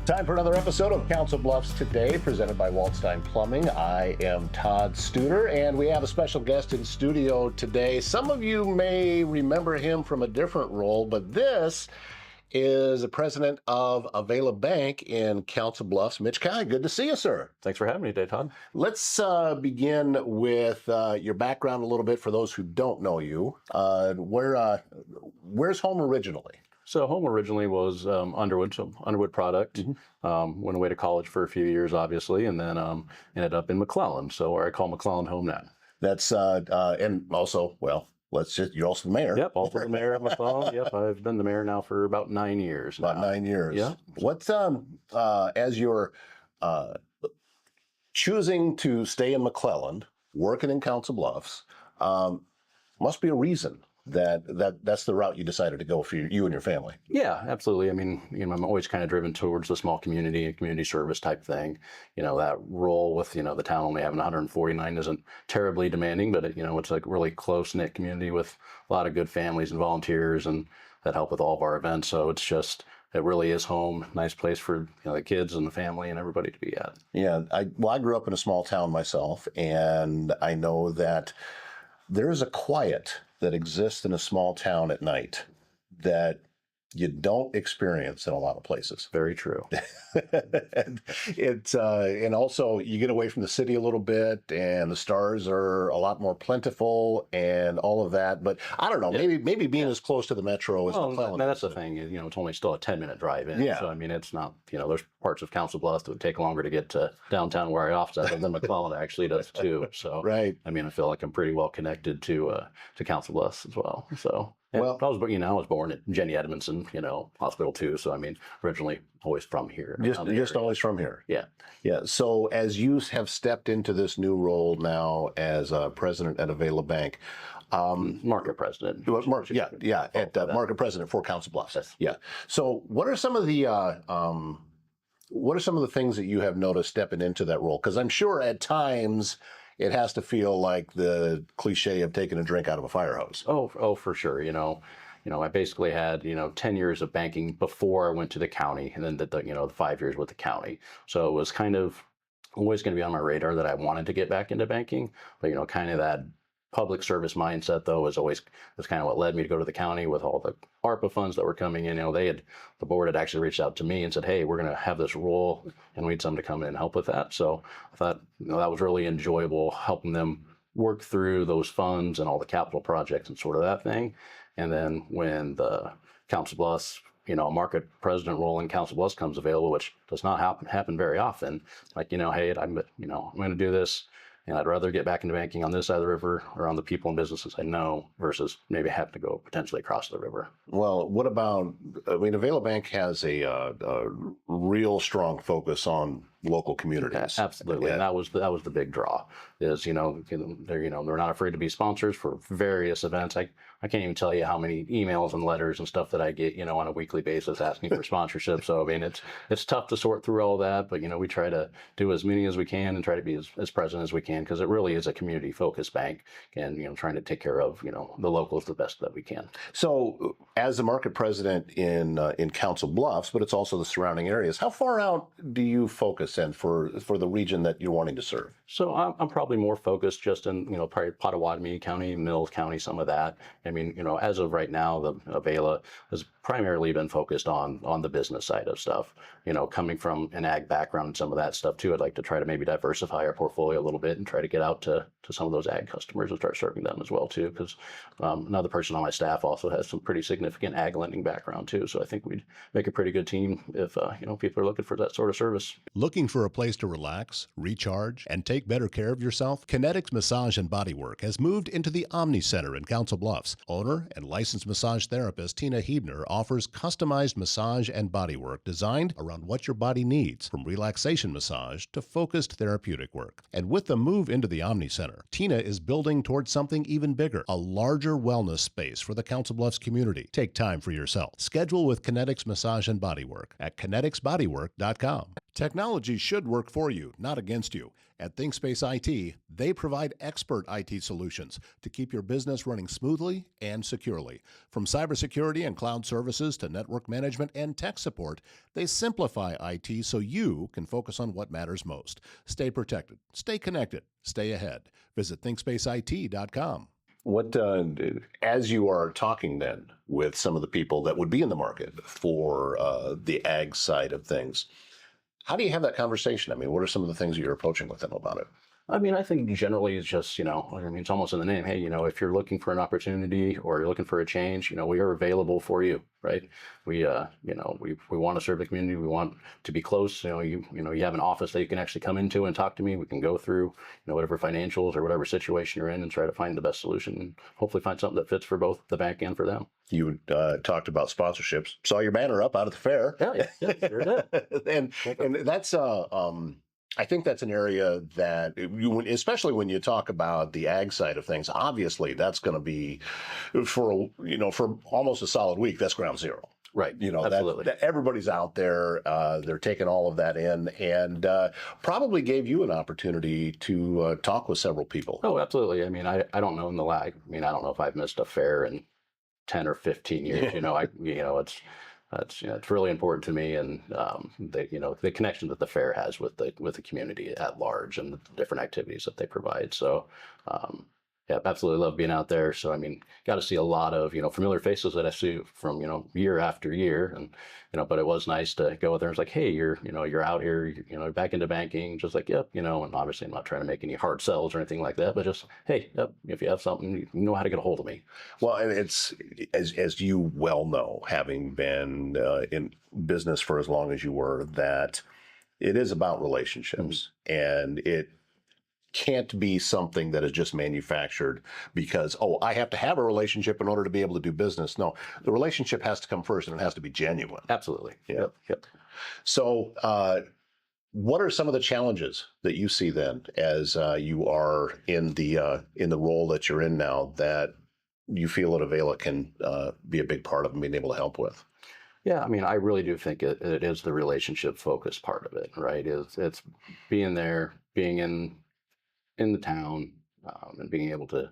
Time for another episode of Council Bluffs Today, presented by Waldstein Plumbing. I am Todd Studer, and we have a special guest in studio today. Some of you may remember him from a different role, but this is the president of Availa Bank in Council Bluffs, Mitch. Good to see you, sir. Thanks for having me today, Todd. Let's begin with your background a little bit for those who don't know you. Where's home originally? So home originally was Underwood, so Underwood product. Went away to college for a few years, obviously, and then ended up in McClelland, so where I call McClelland home now. That's and also, well, you're also the mayor. Yep, also the mayor of McClelland. Yep, I've been the mayor now for about 9 years. About 9 years. Yeah. What as you're choosing to stay in McClelland, working in Council Bluffs, must be a reason that's the route you decided to go for you and your family. Yeah, absolutely. I mean, I'm always kind of driven towards the small community and community service type thing. That role with, the town only having 149 isn't terribly demanding, but it's like a really close-knit community with a lot of good families and volunteers and that help with all of our events. So it really is home, nice place for the kids and the family and everybody to be at. Yeah, I grew up in a small town myself, and I know that there is a quiet that exists in a small town at night that you don't experience in a lot of places. Very true. And also you get away from the city a little bit, and the stars are a lot more plentiful and all of that. But I don't know, maybe being as close to the metro as McClelland. That's the thing. It's only still a 10-minute drive in. Yeah. So it's not. There's parts of Council Bluffs that would take longer to get to downtown where I office at than McClelland actually does too. So right. I feel like I'm pretty well connected to Council Bluffs as well. So. Well, I was born at Jenny Edmondson, hospital too. So, originally always from here. Just always from here. Yeah. Yeah. So as you have stepped into this new role now as president at Availa Bank, market president. Market president for Council Bluffs. Yes. Yeah. So what are some of the things that you have noticed stepping into that role? Because I'm sure at times it has to feel like the cliche of taking a drink out of a fire hose. Oh, for sure. I basically had 10 years of banking before I went to the county, and then the 5 years with the county. So it was kind of always going to be on my radar that I wanted to get back into banking, but kind of that public service mindset though was kind of what led me to go to the county with all the ARPA funds that were coming in. The board had actually reached out to me and said, hey, we're going to have this role and we need someone to come in and help with that. So I thought that was really enjoyable, helping them work through those funds and all the capital projects and sort of that thing. And then when the Council Bluffs, a market president role in Council Bluffs comes available, which does not happen very often, hey, I'm going to do this. And I'd rather get back into banking on this side of the river or on the people and businesses I know versus maybe have to go potentially across the river. Well, what about, Availa Bank has a real strong focus on local communities. Yeah, absolutely. Yeah. And that was the big draw is, they're not afraid to be sponsors for various events. I can't even tell you how many emails and letters and stuff that I get, on a weekly basis asking for sponsorship. So, it's tough to sort through all that, but, we try to do as many as we can and try to be as present as we can because it really is a community focused bank and, trying to take care of, the locals the best that we can. So as the market president in Council Bluffs, but it's also the surrounding areas, how far out do you focus in for the region that you're wanting to serve? So I'm probably more focused just in, probably Pottawatomie County, Mills County, some of that. As of right now, the Availa has primarily been focused on the business side of stuff. Coming from an ag background and some of that stuff too, I'd like to try to maybe diversify our portfolio a little bit and try to get out to some of those ag customers and start serving them as well too. Because another person on my staff also has some pretty significant ag lending background too. So I think we'd make a pretty good team if people are looking for that sort of service. Looking for a place to relax, recharge, and take better care of yourself? Kinetics Massage and Bodywork has moved into the Omni Center in Council Bluffs. Owner and licensed massage therapist Tina Hebner offers customized massage and bodywork designed around what your body needs, from relaxation massage to focused therapeutic work. And with the move into the Omni Center, Tina is building towards something even bigger, a larger wellness space for the Council Bluffs community. Take time for yourself. Schedule with Kinetics Massage and Bodywork at kineticsbodywork.com. Technology should work for you, not against you. At ThinkSpace IT, they provide expert IT solutions to keep your business running smoothly and securely. From cybersecurity and cloud services to network management and tech support, they simplify IT so you can focus on what matters most. Stay protected, stay connected, stay ahead. Visit ThinkSpaceIT.com. What, as you are talking then with some of the people that would be in the market for the ag side of things, how do you have that conversation? I mean, what are some of the things you're approaching with them about it? I mean, I think generally it's just, I mean, it's almost in the name. Hey, if you're looking for an opportunity or you're looking for a change, we are available for you, right? We want to serve the community. We want to be close. You have an office that you can actually come into and talk to me. We can go through, whatever financials or whatever situation you're in and try to find the best solution and hopefully find something that fits for both the bank and for them. You talked about sponsorships. Saw your banner up out of the fair. Yeah, sure did. and that's I think that's an area that, especially when you talk about the ag side of things, obviously that's going to be for almost a solid week. That's ground zero. Right. Absolutely. Everybody's out there. They're taking all of that in, and probably gave you an opportunity to talk with several people. Oh, absolutely. I mean, I don't know in the lag. I mean, I don't know if I've missed a fair in 10 or 15 years. It's really important to me, and the connection that the fair has with the community at large and the different activities that they provide. So, yeah, absolutely love being out there. So, I mean, got to see a lot of familiar faces that I see from year after year, and but it was nice to go out there and it's like, hey, you're out here, back into banking, just like, yep, and obviously I'm not trying to make any hard sells or anything like that, but just, hey, yep, if you have something, you know how to get a hold of me. Well, and it's as you well know, having been in business for as long as you were, that it is about relationships, and it can't be something that is just manufactured because, I have to have a relationship in order to be able to do business. No, the relationship has to come first, and it has to be genuine. Absolutely. Yeah. Yep. So, what are some of the challenges that you see then as you are in the role that you're in now that you feel that Availa can be a big part of and being able to help with? Yeah, I mean, I really do think it is the relationship focused part of it, right? It's being there, being in the town, and being able to,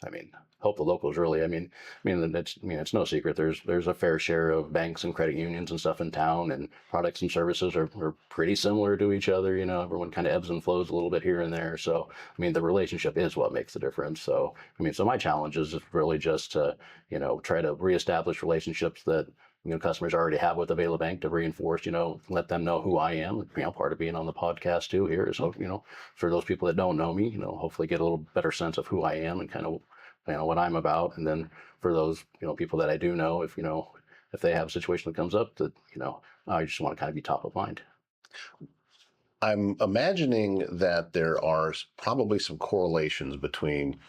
I mean, help the locals really. I mean, it's no secret. There's a fair share of banks and credit unions and stuff in town, and products and services are pretty similar to each other. Everyone kind of ebbs and flows a little bit here and there. So, I mean, the relationship is what makes the difference. So, I mean, so my challenge is really just to, try to reestablish relationships that customers already have with Availa Bank, to reinforce, let them know who I am. Part of being on the podcast too here is, for those people that don't know me, hopefully get a little better sense of who I am and kind of, what I'm about. And then for those, people that I do know, if they have a situation that comes up that, I just want to kind of be top of mind. I'm imagining that there are probably some correlations between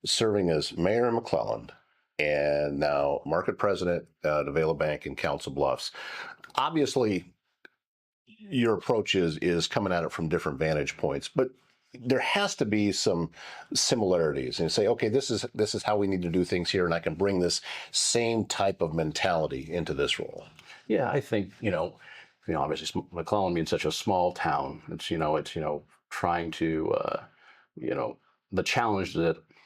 serving as mayor in McClelland and now market president at Availa Bank in Council Bluffs. Obviously, your approach is coming at it from different vantage points, but there has to be some similarities, and say, okay, this is how we need to do things here, and I can bring this same type of mentality into this role. Yeah, I think obviously McClelland being such a small town, it's trying to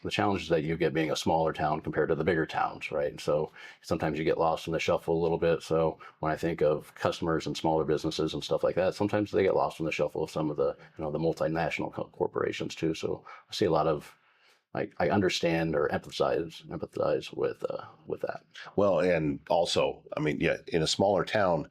the challenges that you get being a smaller town compared to the bigger towns, right? So sometimes you get lost in the shuffle a little bit. So when I think of customers and smaller businesses and stuff like that, sometimes they get lost in the shuffle of some of the the multinational corporations too. So I see a lot of, I understand or empathize with that. Well, and also, I mean, yeah, in a smaller town,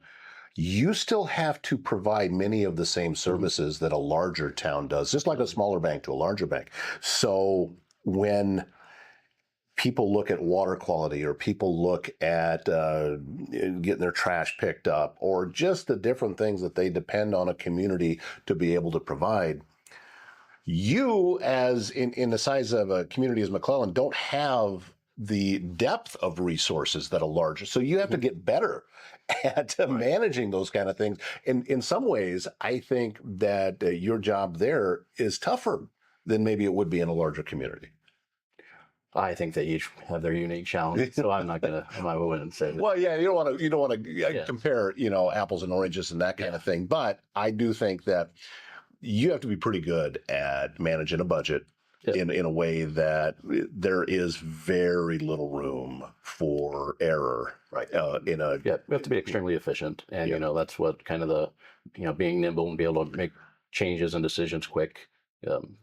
you still have to provide many of the same services that a larger town does, just like a smaller bank to a larger bank. So when people look at water quality, or people look at getting their trash picked up, or just the different things that they depend on a community to be able to provide, you, as in the size of a community as McClelland, don't have the depth of resources that a larger, so you have to get better at managing those kind of things. And in some ways, I think that your job there is tougher than maybe it would be in a larger community. I think they each have their unique challenge, so I'm not gonna say that. Well, yeah, you don't want to Yeah. compare, apples and oranges and that kind of thing. But I do think that you have to be pretty good at managing a budget Yeah. in a way that there is very little room for error. Right. In a Yeah, we have to be extremely efficient, and Yeah. that's what kind of being nimble and be able to make changes and decisions quick.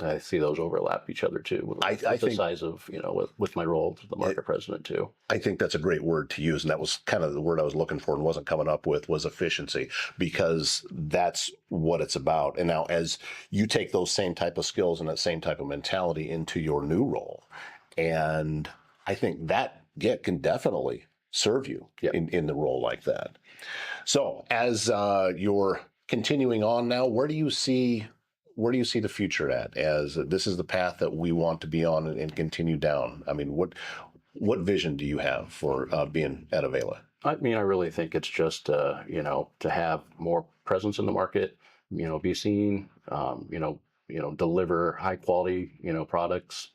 I see those overlap each other too. With, I with the think- size of with my role as the market president too. I think that's a great word to use, and that was kind of the word I was looking for and wasn't coming up with was efficiency, because that's what it's about. And now, as you take those same type of skills and that same type of mentality into your new role, and I think that can definitely serve you Yep. in the role like that. So, as you're continuing on now, where do you see the future at? As this is the path that we want to be on and continue down. I mean, what vision do you have for being at Availa? I mean, I really think it's just to have more presence in the market, be seen, deliver high quality products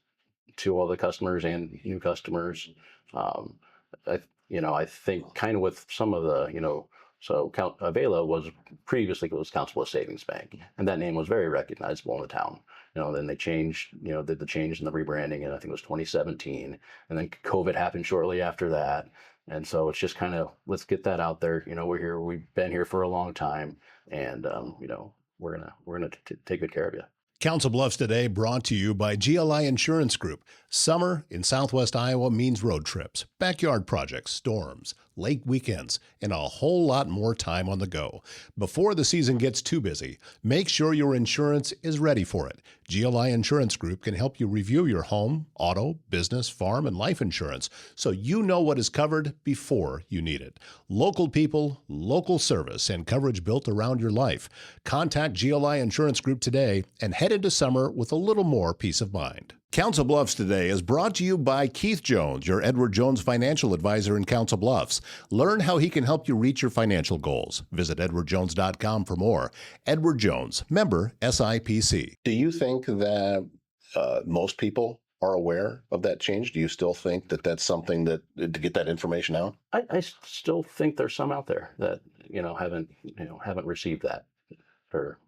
to all the customers and new customers. I think kind of with some of the so Availa was previously Council of Savings Bank, and that name was very recognizable in the town. Then they changed, did the change in the rebranding, and I think it was 2017, and then COVID happened shortly after that. And so it's just kind of, let's get that out there. We're here, we've been here for a long time, and we're gonna take good care of you. Council Bluffs Today brought to you by GLI Insurance Group. Summer in Southwest Iowa means road trips, backyard projects, storms, lake weekends, and a whole lot more time on the go. Before the season gets too busy, make sure your insurance is ready for it. GLI Insurance Group can help you review your home, auto, business, farm, and life insurance so you know what is covered before you need it. Local people, local service, and coverage built around your life. Contact GLI Insurance Group today and head into summer with a little more peace of mind. Council Bluffs Today is brought to you by Keith Jones, your Edward Jones financial advisor in Council Bluffs. Learn how he can help you reach your financial goals. Visit edwardjones.com for more. Edward Jones, member SIPC. Do you think that most people are aware of that change? Do you still think that that's something that to get that information out? I still think there's some out there that haven't received that or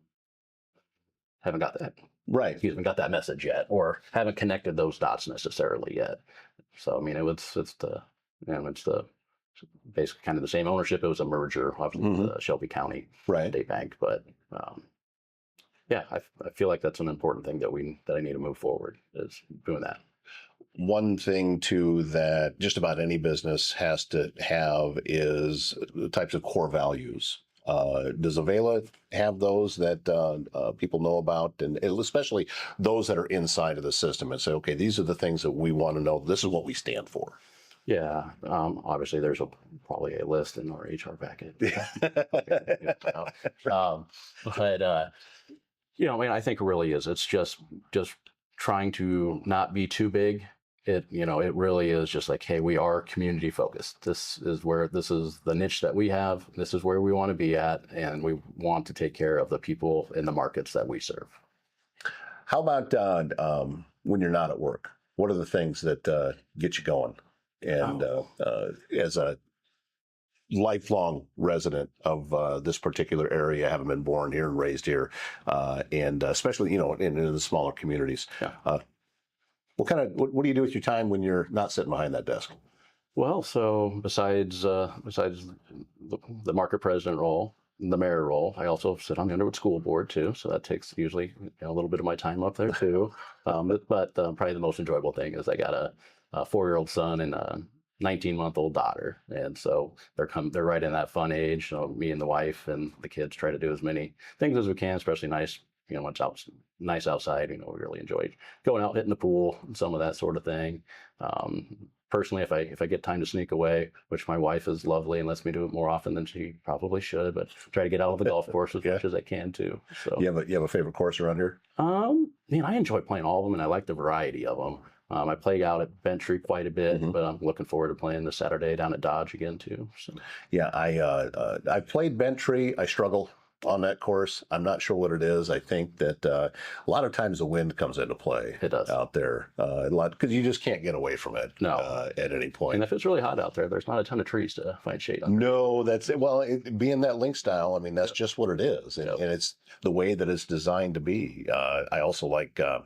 haven't got that. Right. Haven't got that message yet, or haven't connected those dots necessarily yet. So I mean, it's the basically kind of the same ownership. It was a merger of the Shelby County State Bank, but yeah, I feel like that's an important thing that I need to move forward is doing that. One thing too that just about any business has to have is the types of core values. Does Availa have those that people know about, and especially those that are inside of the system and say, okay, these are the things that we want to know. This is what we stand for. Yeah, obviously there's probably a list in our HR packet. I mean, I think it really is. It's just trying to not be too big. It really is just like, hey, we are community focused. This is the niche that we have. This is where we want to be at, and we want to take care of the people in the markets that we serve. How about when you're not at work? What are the things that get you going? And as a lifelong resident of this particular area, having been born here and raised here, and especially in the smaller communities. Yeah. What do you do with your time when you're not sitting behind that desk? Well, so besides the market president role, the mayor role, I also sit on the Underwood School Board too. So that takes usually a little bit of my time up there too. But probably the most enjoyable thing is I got a 4-year-old son and a 19-month-old daughter, and so they're right in that fun age. So me and the wife and the kids try to do as many things as we can, especially nice. It's nice outside. We really enjoy going out, hitting the pool, and some of that sort of thing. Personally, if I get time to sneak away, which my wife is lovely and lets me do it more often than she probably should, but try to get out of the golf course as much as I can too. So you have a favorite course around here? I enjoy playing all of them, and I like the variety of them. I play out at Bentry quite a bit, but I'm looking forward to playing this Saturday down at Dodge again too. So yeah, I played Bentry. I struggle on that course. I'm not sure what it is. I think that a lot of times the wind comes into play. It does. Out there a lot, because you just can't get away from it. No. At any point. And if it's really hot out there, there's not a ton of trees to find shade under. No, that's it. Well, being that link style, I mean, that's just what it is, and it's the way that it's designed to be. I also like a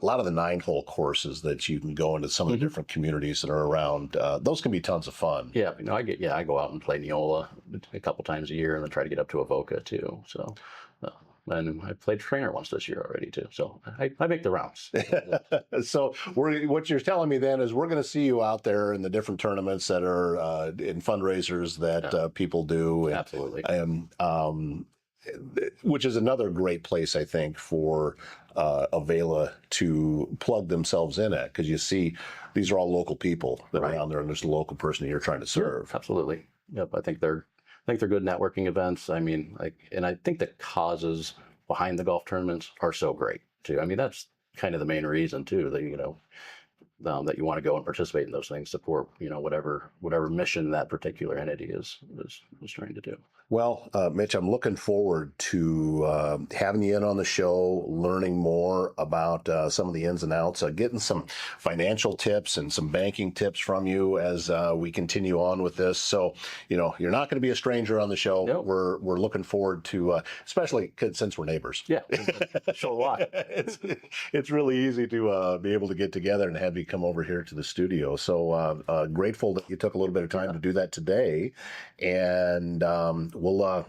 lot of the 9-hole courses that you can go into some of the different communities that are around. Those can be tons of fun. Yeah, I go out and play Neola a couple times a year, and then try to get up to Avoca too. So, and I played Trainer once this year already too. So I make the rounds. So what you're telling me then is we're going to see you out there in the different tournaments that are in fundraisers that people do. And, Absolutely. Which is another great place, I think, for Availa to plug themselves in at, because you see these are all local people that are around there, and there's a local person that you're trying to serve. Yeah, absolutely. Yep. I think they're good networking events. I mean, and I think the causes behind the golf tournaments are so great too. I mean, that's kind of the main reason too, that that you want to go and participate in those things, support whatever mission that particular entity is trying to do. Well, Mitch, I'm looking forward to having you in on the show, learning more about some of the ins and outs, getting some financial tips and some banking tips from you as we continue on with this. So, you're not going to be a stranger on the show. Nope. We're looking forward to, especially since we're neighbors. Yeah, show a lot. It's really easy to be able to get together and have you come over here to the studio. So grateful that you took a little bit of time to do that today, and we'll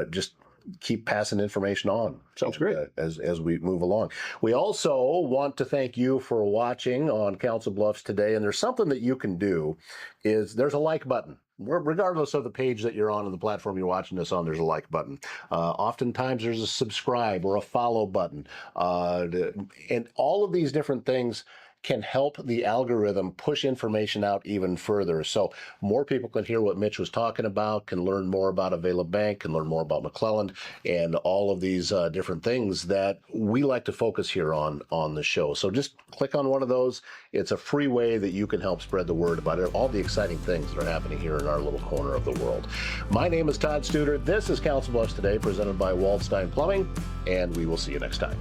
just keep passing information on. Sounds great. As we move along. We also want to thank you for watching on Council Bluffs today. And there's something that you can do, is there's a like button. Regardless of the page that you're on and the platform you're watching this on, there's a like button. Oftentimes there's a subscribe or a follow button. And all of these different things can help the algorithm push information out even further. So more people can hear what Mitch was talking about, can learn more about Availa Bank, can learn more about McClelland, and all of these different things that we like to focus here on the show. So just click on one of those. It's a free way that you can help spread the word about it, all the exciting things that are happening here in our little corner of the world. My name is Todd Studer. This is Council Bluffs Today, presented by Waldstein Plumbing, and we will see you next time.